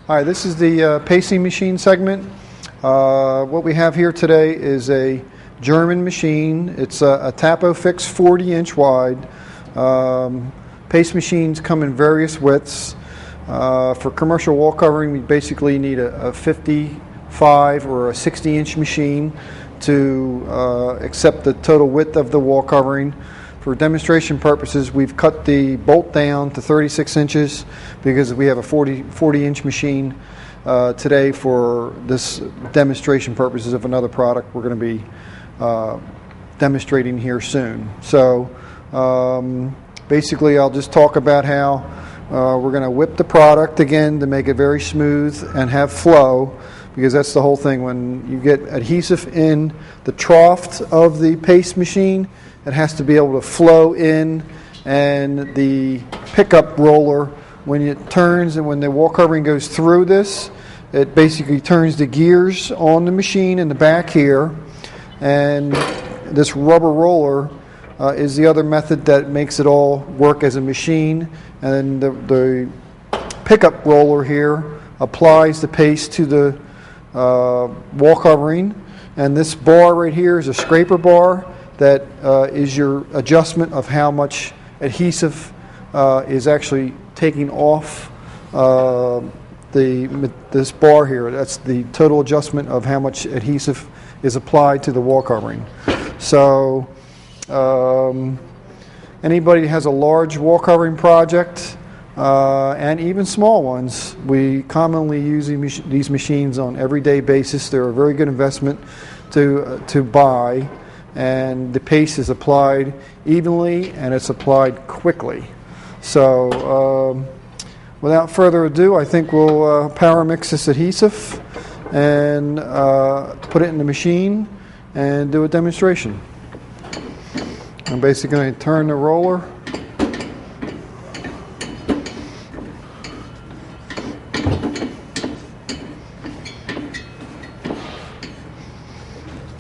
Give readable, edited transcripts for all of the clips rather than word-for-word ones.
Hi, this is the pacing machine segment. What we have here today is a German machine. It's a Tapo-Fix 40-inch wide. Pace machines come in various widths. For commercial wall covering, we basically need a 55 or a 60-inch machine to accept the total width of the wall covering. For demonstration purposes, we've cut the bolt down to 36 inches because we have a 40-inch machine today for this demonstration purposes of another product we're going to be demonstrating here soon. So basically I'll just talk about how we're going to whip the product again to make it very smooth and have flow, because that's the whole thing. When you get adhesive in the trough of the paste machine, it has to be able to flow in, and the pickup roller, when it turns and when the wall covering goes through this, it basically turns the gears on the machine in the back here, and this rubber roller is the other method that makes it all work as a machine. And then the pickup roller here applies the paste to the wall covering, and this bar right here is a scraper bar that is your adjustment of how much adhesive is actually taking off this bar here. That's the total adjustment of how much adhesive is applied to the wall covering. So anybody who has a large wall covering project, and even small ones, we commonly use these machines on an everyday basis. They're a very good investment to buy, and the paste is applied evenly and it's applied quickly. So without further ado, I think we'll power mix this adhesive and put it in the machine and do a demonstration. I'm basically going to turn the roller.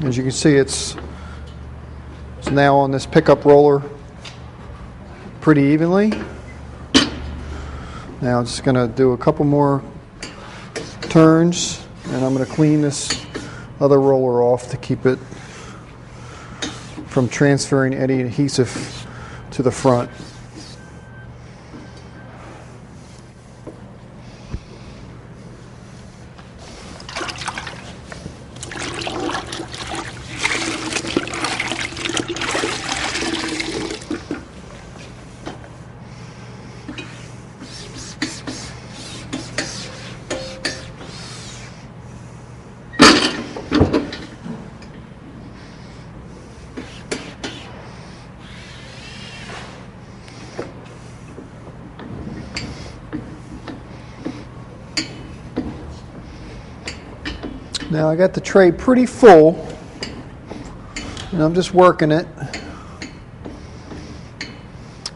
As you can see, it's now on this pickup roller pretty evenly. Now I'm just going to do a couple more turns, and I'm going to clean this other roller off to keep it from transferring any adhesive to the front. Now I got the tray pretty full, and I'm just working it.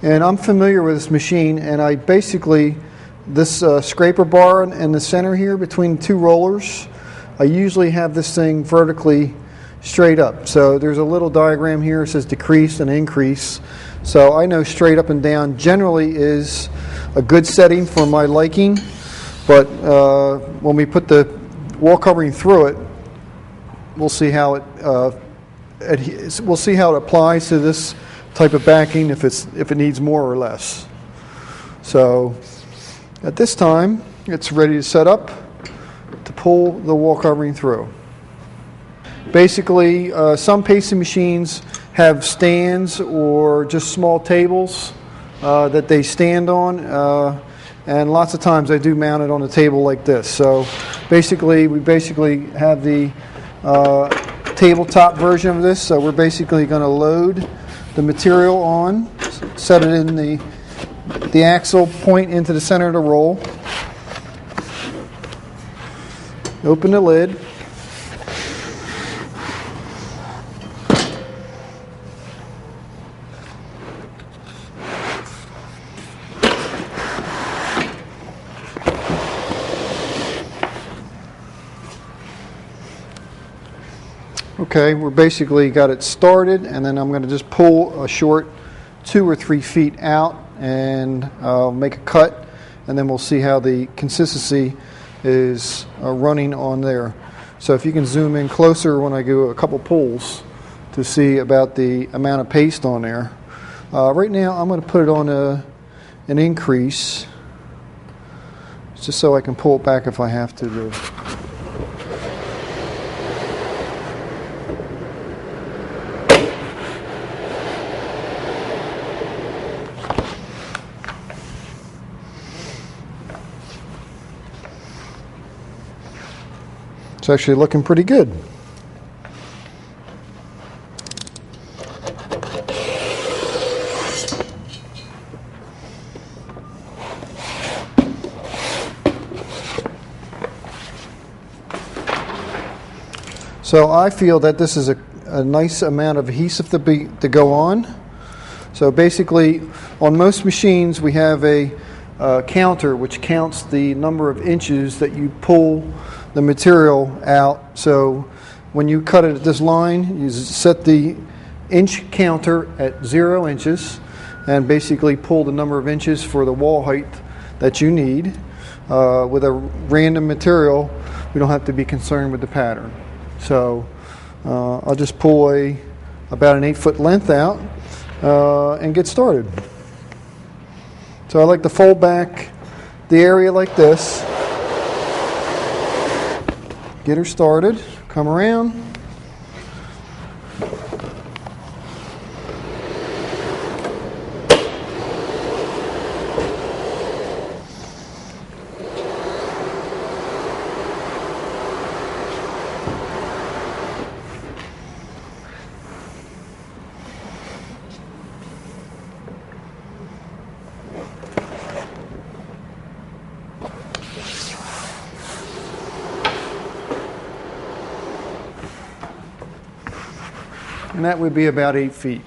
And I'm familiar with this machine, and I basically, this scraper bar in the center here between two rollers, I usually have this thing vertically straight up. So there's a little diagram here that says decrease and increase. So I know straight up and down generally is a good setting for my liking, but when we put the wall covering through it, we'll see how it applies to this type of backing, if it needs more or less. So at this time, it's ready to set up to pull the wall covering through. Basically, some pacing machines have stands or just small tables that they stand on. And lots of times I do mount it on a table like this. So basically, we have the tabletop version of this. So we're basically going to load the material on, set it in the axle point into the center of the roll. Open the lid. Okay, we're basically got it started, and then I'm going to just pull a short 2 or 3 feet out and make a cut, and then we'll see how the consistency is running on there. So if you can zoom in closer when I do a couple pulls to see about the amount of paste on there. Right now I'm going to put it on an increase just so I can pull it back if I have to. It's actually looking pretty good. So I feel that this is a nice amount of adhesive to go on. So basically, on most machines, we have a counter which counts the number of inches that you pull the material out. So when you cut it at this line, you set the inch counter at 0 inches and basically pull the number of inches for the wall height that you need. With a random material, we don't have to be concerned with the pattern. So I'll just pull about an 8-foot length out and get started. So I like to fold back the area like this, get her started, come around. And that would be about 8 feet.